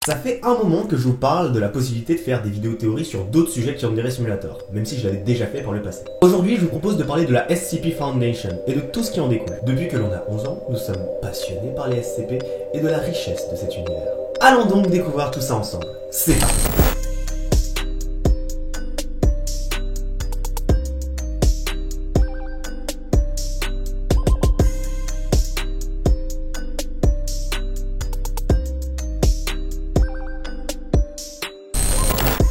Ça fait un moment que je vous parle de la possibilité de faire des vidéos théories sur d'autres sujets qui Yandere Simulator, même si je l'avais déjà fait par le passé. Aujourd'hui, je vous propose de parler de la SCP Foundation et de tout ce qui en découle. Depuis que l'on a 11 ans, nous sommes passionnés par les SCP et de la richesse de cet univers. Allons donc découvrir tout ça ensemble. C'est parti!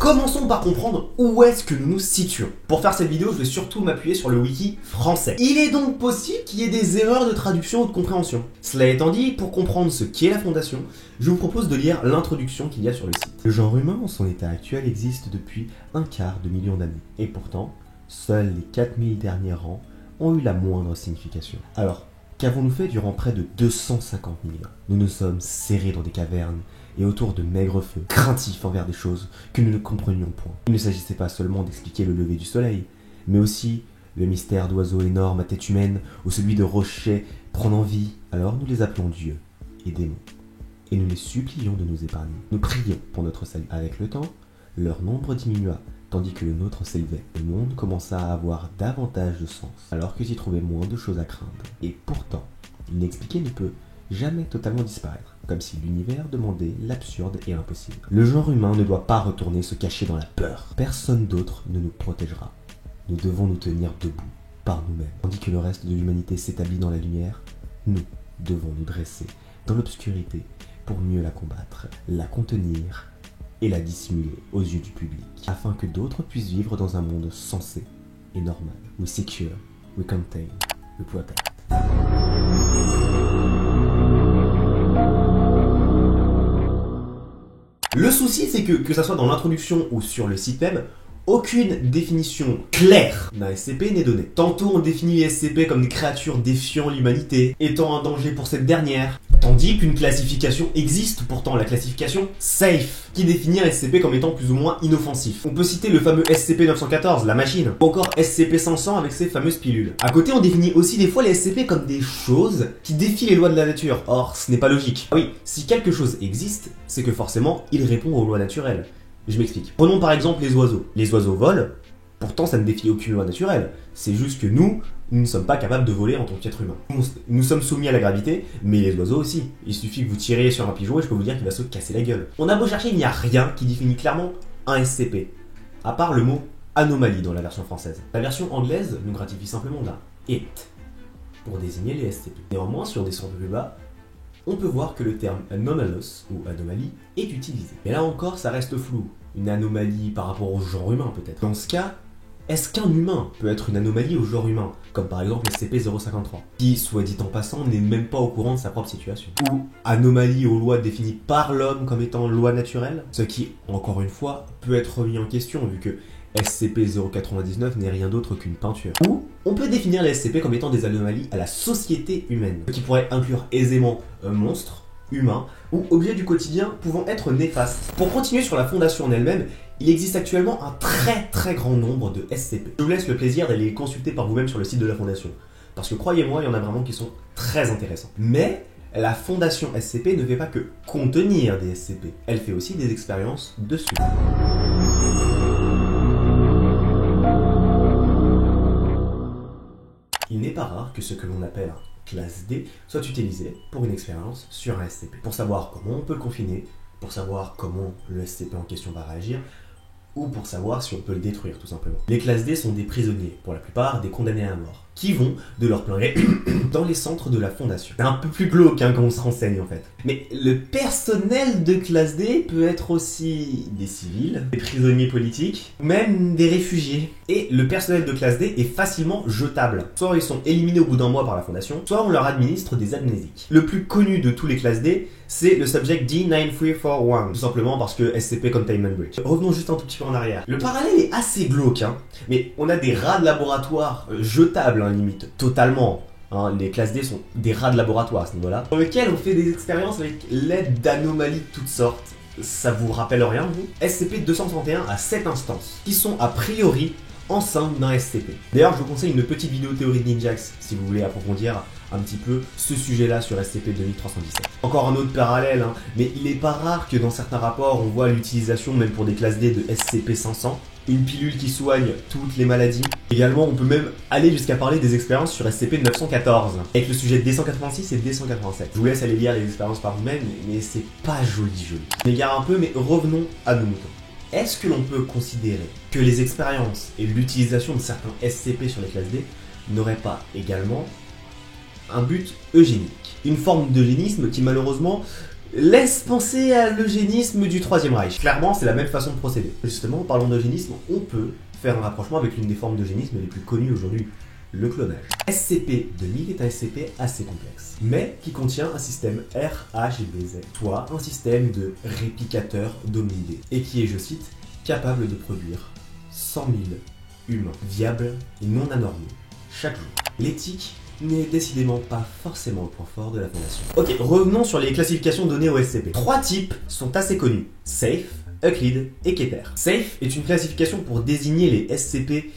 Commençons par comprendre où est-ce que nous nous situons. Pour faire cette vidéo, je vais surtout m'appuyer sur le wiki français. Il est donc possible qu'il y ait des erreurs de traduction ou de compréhension. Cela étant dit, pour comprendre ce qu'est la Fondation, je vous propose de lire l'introduction qu'il y a sur le site. Le genre humain en son état actuel existe depuis un quart de million d'années. Et pourtant, seuls les 4000 derniers rangs ont eu la moindre signification. Alors, qu'avons-nous fait durant près de 250 000 ans? Nous nous sommes serrés dans des cavernes et autour de maigres feux, craintifs envers des choses que nous ne comprenions point. Il ne s'agissait pas seulement d'expliquer le lever du soleil, mais aussi le mystère d'oiseaux énormes à tête humaine ou celui de rochers prenant vie. Alors nous les appelons dieux et démons, et nous les supplions de nous épargner. Nous prions pour notre salut. Avec le temps, leur nombre diminua, tandis que le nôtre s'élevait. Le monde commença à avoir davantage de sens, alors que j'y trouvais moins de choses à craindre. Et pourtant, l'inexpliqué ne peut jamais totalement disparaître, comme si l'univers demandait l'absurde et l'impossible. Le genre humain ne doit pas retourner se cacher dans la peur. Personne d'autre ne nous protégera. Nous devons nous tenir debout, par nous-mêmes. Tandis que le reste de l'humanité s'établit dans la lumière, nous devons nous dresser dans l'obscurité pour mieux la combattre, la contenir et la dissimuler aux yeux du public, afin que d'autres puissent vivre dans un monde sensé et normal. We secure, we contain, we protect. Le souci, c'est que ça soit dans l'introduction ou sur le site web, aucune définition claire d'un SCP n'est donnée. Tantôt on définit les SCP comme des créatures défiant l'humanité, étant un danger pour cette dernière, tandis qu'une classification existe pourtant, la classification SAFE, qui définit un SCP comme étant plus ou moins inoffensif. On peut citer le fameux SCP-914, la machine, ou encore SCP-500 avec ses fameuses pilules. À côté, on définit aussi des fois les SCP comme des choses qui défient les lois de la nature. Or, ce n'est pas logique. Ah oui, si quelque chose existe, c'est que forcément, il répond aux lois naturelles. Je m'explique. Prenons par exemple les oiseaux. Les oiseaux volent, pourtant ça ne défie aucune loi naturelle. C'est juste que nous ne sommes pas capables de voler en tant qu'être humain. Nous sommes soumis à la gravité, mais les oiseaux aussi. Il suffit que vous tiriez sur un pigeon et je peux vous dire qu'il va se casser la gueule. On a beau chercher, il n'y a rien qui définit clairement un SCP, à part le mot anomalie dans la version française. La version anglaise nous gratifie simplement d'un it pour désigner les SCP. Néanmoins, si on descend un peu plus bas, on peut voir que le terme anomalous ou anomalie est utilisé. Mais là encore, ça reste flou. Une anomalie par rapport au genre humain peut-être. Dans ce cas, est-ce qu'un humain peut être une anomalie au genre humain? Comme par exemple SCP-053, qui, soit dit en passant, n'est même pas au courant de sa propre situation. Ou anomalie aux lois définies par l'homme comme étant loi naturelle, ce qui, encore une fois, peut être remis en question vu que SCP-099 n'est rien d'autre qu'une peinture. Ou on peut définir les SCP comme étant des anomalies à la société humaine, ce qui pourrait inclure aisément monstres, humains ou objets du quotidien pouvant être néfastes. Pour continuer sur la Fondation en elle-même, il existe actuellement un très grand nombre de SCP. Je vous laisse le plaisir d'aller les consulter par vous-même sur le site de la Fondation, parce que croyez-moi, il y en a vraiment qui sont très intéressants. Mais la Fondation SCP ne fait pas que contenir des SCP, elle fait aussi des expériences dessus. Il n'est pas rare que ce que l'on appelle un classe D soit utilisé pour une expérience sur un SCP. Pour savoir comment on peut le confiner, pour savoir comment le SCP en question va réagir, ou pour savoir si on peut le détruire tout simplement. Les classes D sont des prisonniers, pour la plupart des condamnés à mort, qui vont de leur plein gré dans les centres de la Fondation. C'est un peu plus glauque quand on se renseigne en fait. Mais le personnel de classe D peut être aussi des civils, des prisonniers politiques, ou même des réfugiés. Et le personnel de classe D est facilement jetable. Soit ils sont éliminés au bout d'un mois par la Fondation, soit on leur administre des amnésiques. Le plus connu de tous les classes D, c'est le Subject D9341, tout simplement parce que SCP Containment Breach. Revenons juste un tout petit peu en arrière. Le parallèle est assez glauque, hein, mais on a des rats de laboratoire jetables, limite, totalement. Hein, les classes D sont des rats de laboratoire à ce niveau-là, dans lesquels on fait des expériences avec l'aide d'anomalies de toutes sortes. Ça vous rappelle rien, vous? SCP-231 a 7 instances, qui sont a priori enceinte d'un SCP. D'ailleurs, je vous conseille une petite vidéo théorie de Ninjax si vous voulez approfondir un petit peu ce sujet-là sur SCP-2317. Encore un autre parallèle, mais il n'est pas rare que dans certains rapports, on voit l'utilisation, même pour des classes D, de SCP-500, une pilule qui soigne toutes les maladies. Également, on peut même aller jusqu'à parler des expériences sur SCP-914, avec le sujet D186 et D187. Je vous laisse aller lire les expériences par vous-même, mais c'est pas joli. Je m'égare un peu, mais revenons à nos moutons. Est-ce que l'on peut considérer que les expériences et l'utilisation de certains SCP sur les classes D n'auraient pas également un but eugénique? Une forme d'eugénisme qui malheureusement laisse penser à l'eugénisme du Troisième Reich. Clairement, c'est la même façon de procéder. Justement, en parlant d'eugénisme, on peut faire un rapprochement avec l'une des formes d'eugénisme les plus connues aujourd'hui, le clonage. SCP-2000 est un SCP assez complexe, mais qui contient un système RHBZ, soit un système de réplicateur d'hominidés, et qui est, je cite, capable de produire 100 000 humains viables et non anormaux chaque jour. L'éthique n'est décidément pas forcément le point fort de la Fondation. Ok, revenons sur les classifications données au SCP. 3 types sont assez connus: Safe, Euclid et Keter. Safe est une classification pour désigner les SCP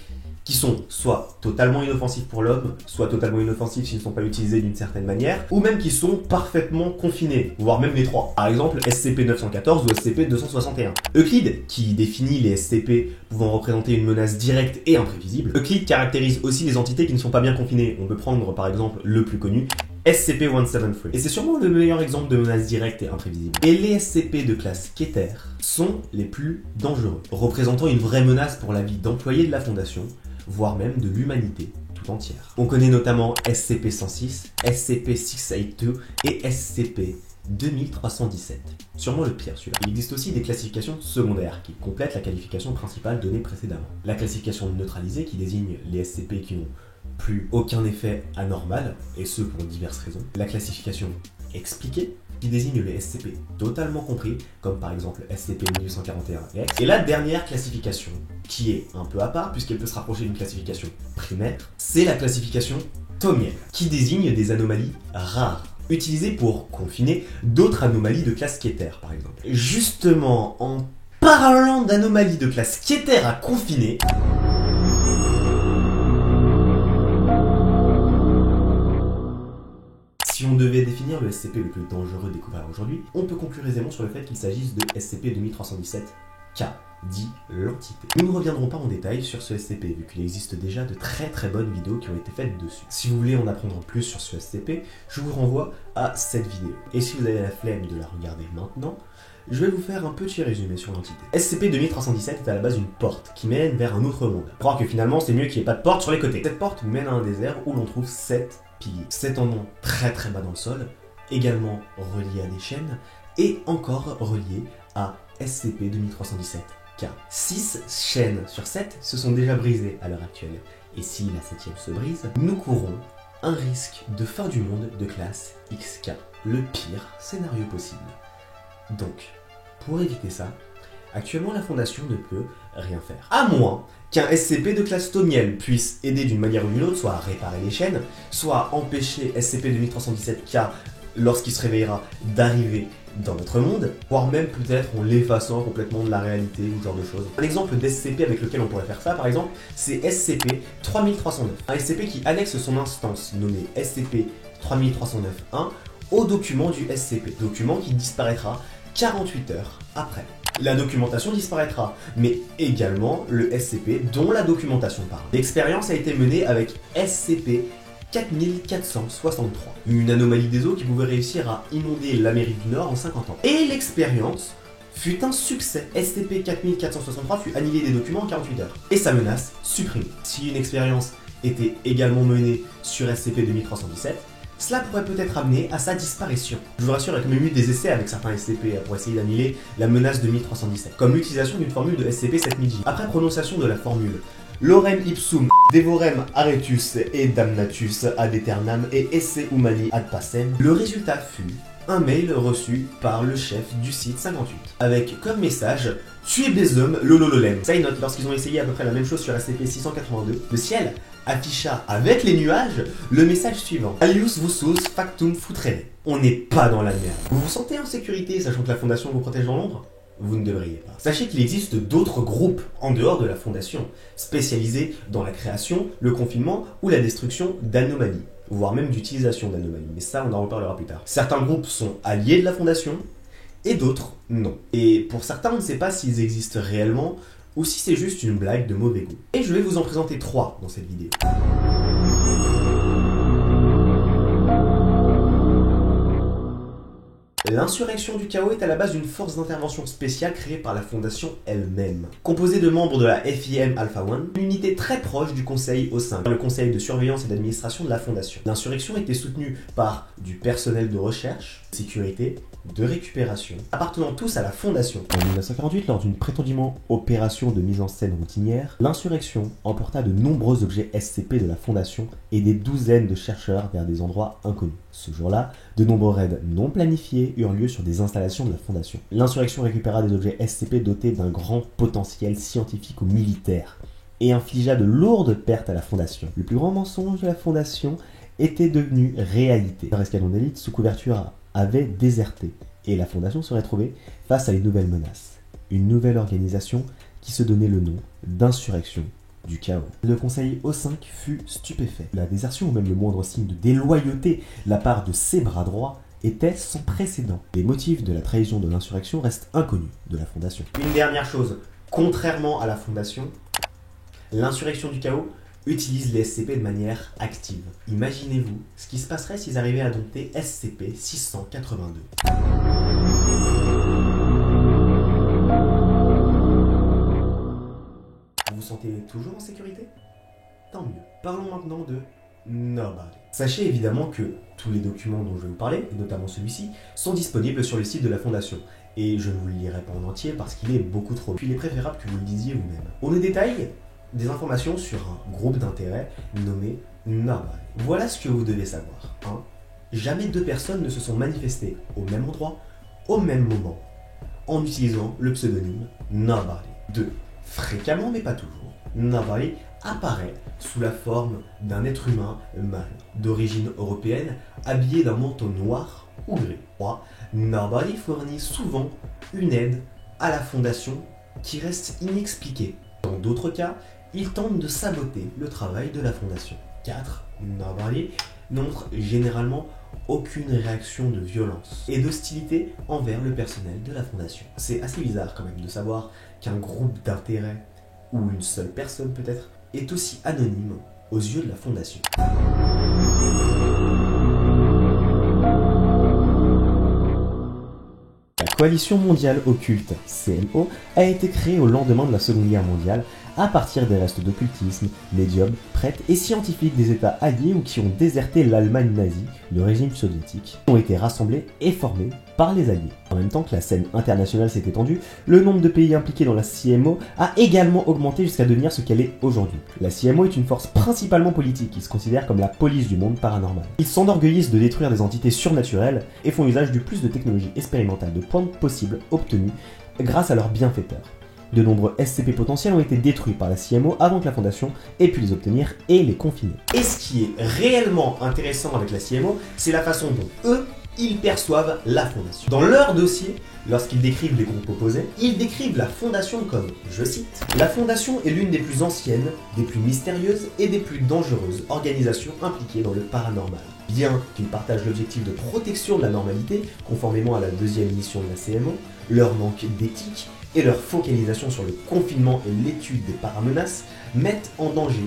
qui sont soit totalement inoffensifs pour l'homme, soit totalement inoffensifs s'ils ne sont pas utilisés d'une certaine manière, ou même qui sont parfaitement confinés, voire même les trois. Par exemple, SCP-914 ou SCP-261. Euclid, qui définit les SCP pouvant représenter une menace directe et imprévisible. Euclid caractérise aussi les entités qui ne sont pas bien confinées. On peut prendre par exemple le plus connu, SCP-173. Et c'est sûrement le meilleur exemple de menace directe et imprévisible. Et les SCP de classe Keter sont les plus dangereux, représentant une vraie menace pour la vie d'employés de la Fondation, voire même de l'humanité tout entière. On connaît notamment SCP-106, SCP-682 et SCP-2317. Sûrement le pire celui-là. Il existe aussi des classifications secondaires qui complètent la qualification principale donnée précédemment. La classification neutralisée qui désigne les SCP qui n'ont plus aucun effet anormal, et ce pour diverses raisons. La classification expliquée qui désigne les SCP totalement compris, comme par exemple SCP-1841-X. Et la dernière classification, qui est un peu à part puisqu'elle peut se rapprocher d'une classification primaire, c'est la classification Thaumiel, qui désigne des anomalies rares, utilisées pour confiner d'autres anomalies de classe Keter par exemple. Justement, en parlant d'anomalies de classe Keter à confiner, si on devait définir le SCP le plus dangereux découvert aujourd'hui, on peut conclure aisément sur le fait qu'il s'agisse de SCP-2317-K, dit l'entité. Nous ne reviendrons pas en détail sur ce SCP, vu qu'il existe déjà de très bonnes vidéos qui ont été faites dessus. Si vous voulez en apprendre plus sur ce SCP, je vous renvoie à cette vidéo. Et si vous avez la flemme de la regarder maintenant, je vais vous faire un petit résumé sur l'entité. SCP-2317 est à la base une porte qui mène vers un autre monde. Je crois que finalement c'est mieux qu'il n'y ait pas de porte sur les côtés. Cette porte mène à un désert où l'on trouve 7 piliers. 7 en ont très bas dans le sol, également reliés à des chaînes, et encore reliés à SCP-2317-K. 6 chaînes sur 7 se sont déjà brisées à l'heure actuelle, et si la 7ème se brise, nous courons un risque de fin du monde de classe XK, le pire scénario possible. Donc, pour éviter ça, actuellement la Fondation ne peut rien faire. À moins qu'un SCP de classe Thaumiel puisse aider d'une manière ou d'une autre, soit à réparer les chaînes, soit empêcher SCP-2317-K, lorsqu'il se réveillera, d'arriver dans notre monde, voire même peut-être en l'effaçant complètement de la réalité ou ce genre de choses. Un exemple d'SCP avec lequel on pourrait faire ça, par exemple, c'est SCP-3309. Un SCP qui annexe son instance nommée SCP-3309-1 au document du SCP, document qui disparaîtra 48 heures après. La documentation disparaîtra, mais également le SCP dont la documentation parle. L'expérience a été menée avec SCP-4463, une anomalie des eaux qui pouvait réussir à inonder l'Amérique du Nord en 50 ans. Et l'expérience fut un succès. SCP-4463 fut annihilé des documents en 48 heures, et sa menace supprimée. Si une expérience était également menée sur SCP-2317, cela pourrait peut-être amener à sa disparition. Je vous rassure, il y a quand même eu des essais avec certains SCP pour essayer d'annihiler la menace de 1317, comme l'utilisation d'une formule de SCP-7000J. Après prononciation de la formule Lorem ipsum devorem aretus et damnatus ad aeternam et esse humani ad pacem, le résultat fut un mail reçu par le chef du site 58, avec comme message « Tuez Bezum lolololem ». Side note, lorsqu'ils ont essayé à peu près la même chose sur SCP-682, le ciel afficha avec les nuages le message suivant: Alius vusus factum futrere. On n'est pas dans la merde. Vous vous sentez en sécurité sachant que la Fondation vous protège dans l'ombre? vous ne devriez pas. Sachez qu'il existe d'autres groupes en dehors de la Fondation, spécialisés dans la création, le confinement ou la destruction d'anomalies, voire même d'utilisation d'anomalies, mais ça on en reparlera plus tard. Certains groupes sont alliés de la Fondation, et d'autres non. Et pour certains, on ne sait pas s'ils existent réellement, ou si c'est juste une blague de mauvais goût. Et je vais vous en présenter 3 dans cette vidéo. L'insurrection du chaos est à la base d'une force d'intervention spéciale créée par la Fondation elle-même. Composée de membres de la FIM Alpha One, une unité très proche du Conseil O5, le Conseil de surveillance et d'administration de la Fondation. L'insurrection était soutenue par du personnel de recherche, de sécurité, de récupération, appartenant tous à la Fondation. En 1948, lors d'une prétendument opération de mise en scène routinière, l'insurrection emporta de nombreux objets SCP de la Fondation et des douzaines de chercheurs vers des endroits inconnus. Ce jour-là, de nombreux raids non planifiés eurent lieu sur des installations de la Fondation. L'insurrection récupéra des objets SCP dotés d'un grand potentiel scientifique ou militaire et infligea de lourdes pertes à la Fondation. Le plus grand mensonge de la Fondation était devenu réalité. Leur escadron d'élite sous couverture avait déserté et la Fondation se retrouvait face à une nouvelle menace. Une nouvelle organisation qui se donnait le nom d'insurrection du chaos. Le Conseil O5 fut stupéfait. La désertion ou même le moindre signe de déloyauté de la part de ses bras droits était sans précédent. Les motifs de la trahison de l'insurrection restent inconnus de la Fondation. Une dernière chose, contrairement à la Fondation, l'insurrection du chaos utilise les SCP de manière active. Imaginez-vous ce qui se passerait s'ils arrivaient à dompter SCP-682. Vous vous sentez toujours en sécurité? Tant mieux. Parlons maintenant de Nobody. Sachez évidemment que tous les documents dont je vais vous parler, et notamment celui-ci, sont disponibles sur le site de la Fondation. Et je ne vous le lirai pas en entier parce qu'il est beaucoup trop long. Il est préférable que vous le lisiez vous-même. On nous détaille des informations sur un groupe d'intérêt nommé Nobody. Voilà ce que vous devez savoir. Jamais 2 personnes ne se sont manifestées au même endroit, au même moment, en utilisant le pseudonyme Nobody. 2. Fréquemment, mais pas toujours, Nobody apparaît sous la forme d'un être humain mâle, d'origine européenne, habillé d'un manteau noir ou gris. 3. Nobody fournit souvent une aide à la Fondation qui reste inexpliquée. Dans d'autres cas, il tente de saboter le travail de la Fondation. 4. Nobody montre généralement aucune réaction de violence et d'hostilité envers le personnel de la Fondation. C'est assez bizarre quand même de savoir qu'un groupe d'intérêt, ou une seule personne peut-être, est aussi anonyme aux yeux de la Fondation. La Coalition mondiale occulte, CMO, a été créée au lendemain de la Seconde Guerre mondiale à partir des restes d'occultisme, médiums, prêtres et scientifiques des États alliés ou qui ont déserté l'Allemagne nazie, le régime soviétique, ont été rassemblés et formés par les alliés. En même temps que la scène internationale s'est étendue, le nombre de pays impliqués dans la CMO a également augmenté jusqu'à devenir ce qu'elle est aujourd'hui. La CMO est une force principalement politique qui se considère comme la police du monde paranormal. Ils s'enorgueillissent de détruire des entités surnaturelles et font usage du plus de technologies expérimentales de pointe possible obtenues grâce à leurs bienfaiteurs. De nombreux SCP potentiels ont été détruits par la CMO avant que la Fondation ait pu les obtenir et les confiner. Et ce qui est réellement intéressant avec la CMO, c'est la façon dont eux, ils perçoivent la Fondation. Dans leur dossier, lorsqu'ils décrivent les groupes opposés, ils décrivent la Fondation comme, je cite, « La Fondation est l'une des plus anciennes, des plus mystérieuses et des plus dangereuses organisations impliquées dans le paranormal. Bien qu'ils partagent l'objectif de protection de la normalité, conformément à la 2e mission de la CMO, leur manque d'éthique et leur focalisation sur le confinement et l'étude des paramenaces mettent en danger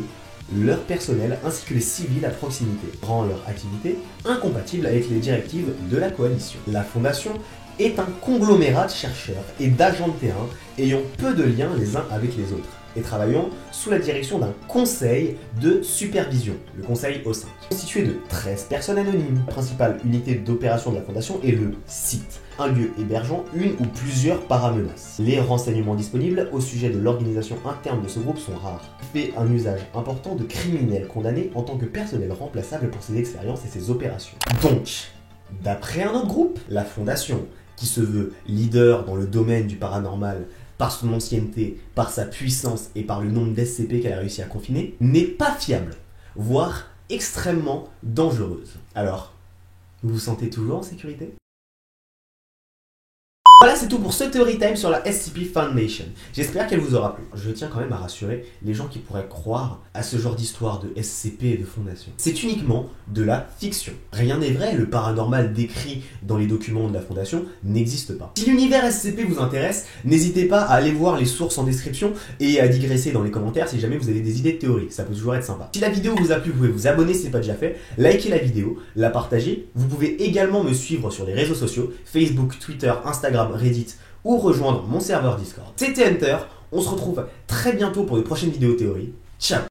leur personnel ainsi que les civils à proximité, rend leur activité incompatible avec les directives de la coalition. La Fondation est un conglomérat de chercheurs et d'agents de terrain ayant peu de liens les uns avec les autres et travaillant sous la direction d'un conseil de supervision, le conseil O5, constitué de 13 personnes anonymes. La principale unité d'opération de la Fondation est le site, un lieu hébergeant une ou plusieurs paramenaces. Les renseignements disponibles au sujet de l'organisation interne de ce groupe sont rares. Il fait un usage important de criminels condamnés en tant que personnel remplaçable pour ses expériences et ses opérations. Donc, d'après un autre groupe, la Fondation, qui se veut leader dans le domaine du paranormal par son ancienneté, par sa puissance et par le nombre d'SCP qu'elle a réussi à confiner, n'est pas fiable, voire extrêmement dangereuse. Alors, vous vous sentez toujours en sécurité ? Voilà, c'est tout pour ce Theory Time sur la SCP Foundation. J'espère qu'elle vous aura plu. Je tiens quand même à rassurer les gens qui pourraient croire à ce genre d'histoire de SCP et de fondation. C'est uniquement de la fiction. Rien n'est vrai, le paranormal décrit dans les documents de la fondation n'existe pas. Si l'univers SCP vous intéresse, n'hésitez pas à aller voir les sources en description et à digresser dans les commentaires si jamais vous avez des idées de théorie. Ça peut toujours être sympa. Si la vidéo vous a plu, vous pouvez vous abonner si ce n'est pas déjà fait, liker la vidéo, la partager. Vous pouvez également me suivre sur les réseaux sociaux, Facebook, Twitter, Instagram, Reddit ou rejoindre mon serveur Discord. C'était Hunter, on se retrouve très bientôt pour de prochaines vidéos théories. Ciao!